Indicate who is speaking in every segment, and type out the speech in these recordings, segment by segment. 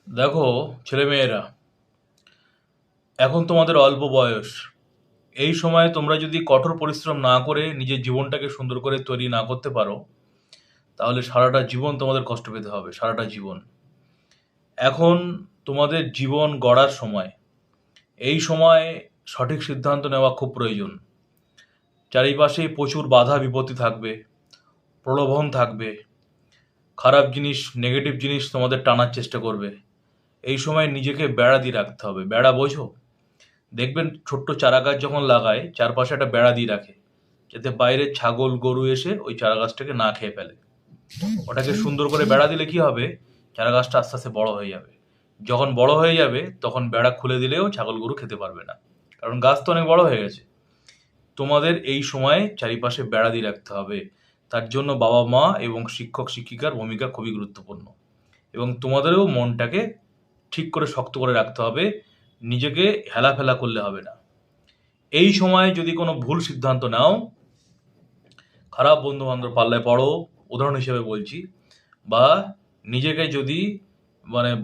Speaker 1: দেখো ছেলেমেয়েরা, এখন তোমাদের অল্প বয়স। এই সময়ে তোমরা যদি কঠোর পরিশ্রম না করে নিজের জীবনটাকে সুন্দর করে তৈরি না করতে পারো, তাহলে সারাটা জীবন তোমাদের কষ্ট পেতে হবে, সারাটা জীবন। এখন তোমাদের জীবন গড়ার সময়। এই সময় সঠিক সিদ্ধান্ত নেওয়া খুব প্রয়োজন। চারিপাশে প্রচুর বাধা বিপত্তি থাকবে, প্রলোভন থাকবে, খারাপ জিনিস, নেগেটিভ জিনিস তোমাদের টানার চেষ্টা করবে। এই সময় নিজেকে বেড়া দিয়ে রাখতে হবে। বেড়া বোঝো? দেখবেন ছোট্ট চারাগাছ যখন লাগায় চারপাশে একটা বেড়া দিয়ে রাখে, যাতে বাইরের ছাগল গরু এসে ওই চারাগাছটাকে না খেয়ে ফেলে। ওটাকে সুন্দর করে বেড়া দিলে কি হবে, চারাগাছটা আস্তে আস্তে বড় হয়ে যাবে। যখন বড় হয়ে যাবে তখন বেড়া খুলে দিলেও ছাগল গরু খেতে পারবে না, কারণ গাছ তো অনেক বড় হয়ে গেছে। তোমাদের এই সময়ে চারিপাশে বেড়া দিয়ে রাখতে হবে। তার জন্য বাবা মা এবং শিক্ষক শিক্ষিকার ভূমিকা খুবই গুরুত্বপূর্ণ। এবং তোমাদেরও মনটাকে ঠিক করে শক্ত করে রাখতে হবে, নিজেকে হেলাফেলা করলে হবে না। এই সময়ে যদি কোনো ভুল সিদ্ধান্ত নাও, খারাপ বন্ধু বান্ধব পাল্লায় পড়ো, উদাহরণ হিসেবে বলছি, বা নিজেকে যদি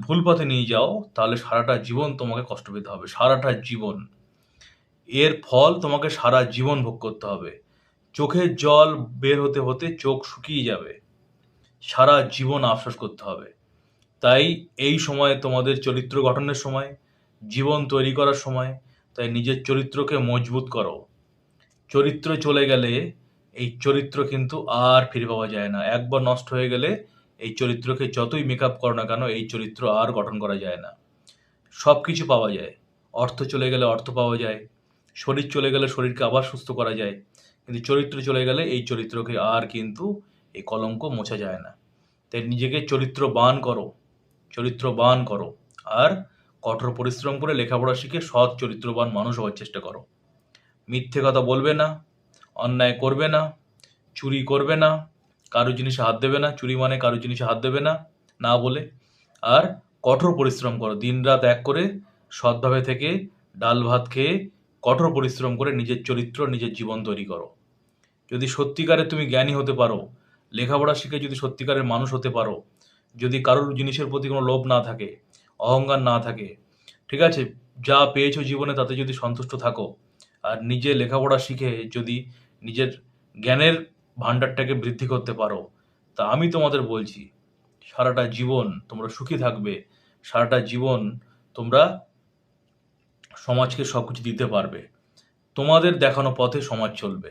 Speaker 1: ভুল পথে নিয়ে যাও, তাহলে সারাটা জীবন তোমাকে কষ্ট পেতে হবে, সারাটা জীবন। এর ফল তোমাকে সারা জীবন ভোগ করতে হবে। চোখের জল বের হতে হতে চোখ শুকিয়ে যাবে, সারা জীবন আফসোস করতে হবে। তাই এই সময় তোমাদের চরিত্র গঠনের সময়, জীবন তৈরি করার সময়। তাই নিজের চরিত্রকে মজবুত করো। চরিত্র চলে গেলে এই চরিত্র কিন্তু আর ফিরে পাওয়া যায় না। একবার নষ্ট হয়ে গেলে এই চরিত্রকে যতই মেকআপ করো না কেন, এই চরিত্র আর গঠন করা যায় না। সব কিছু পাওয়া যায়, অর্থ চলে গেলে অর্থ পাওয়া যায়, শরীর চলে গেলে শরীরকে আবার সুস্থ করা যায়, কিন্তু চরিত্র চলে গেলে এই চরিত্রকে আর কিন্তু এই কলঙ্ক মোছা যায় না। তাই নিজেকে চরিত্রবান করো, চরিত্রবান করো। আর কঠোর পরিশ্রম করে লেখাপড়া শিখে সৎ চরিত্রবান মানুষ হওয়ার চেষ্টা করো। মিথ্যে কথা বলবে না, অন্যায় করবে না, চুরি করবে না, কারো জিনিসে হাত দেবে না। চুরি মানে কারো জিনিসে হাত দেবে না, না বলে। আর কঠোর পরিশ্রম করো, দিনরাত এক করে সৎভাবে থেকে ডাল ভাত খেয়ে কঠোর পরিশ্রম করে নিজের চরিত্র, নিজের জীবন তৈরি করো। যদি সত্যিকারে তুমি জ্ঞানী হতে পারো, লেখাপড়া শিখে যদি সত্যিকারের মানুষ হতে পারো, যদি কারোর জিনিসের প্রতি কোনো লোভ না থাকে, অহংকার না থাকে, ঠিক আছে, যা পেয়েছো জীবনে তাতে যদি সন্তুষ্ট থাকো, আর নিজে লেখাপড়া শিখে যদি নিজের জ্ঞানের ভাণ্ডারটাকে বৃদ্ধি করতে পারো, তা আমি তোমাদের বলছি সারাটা জীবন তোমরা সুখী থাকবে। সারাটা জীবন তোমরা সমাজকে সবকিছু দিতে পারবে। তোমাদের দেখানো পথে সমাজ চলবে।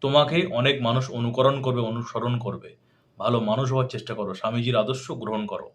Speaker 1: তোমাকে অনেক মানুষ অনুকরণ করবে, অনুসরণ করবে। ভালো মানুষ হওয়ার চেষ্টা করো, স্বামীজির আদর্শ গ্রহণ করো।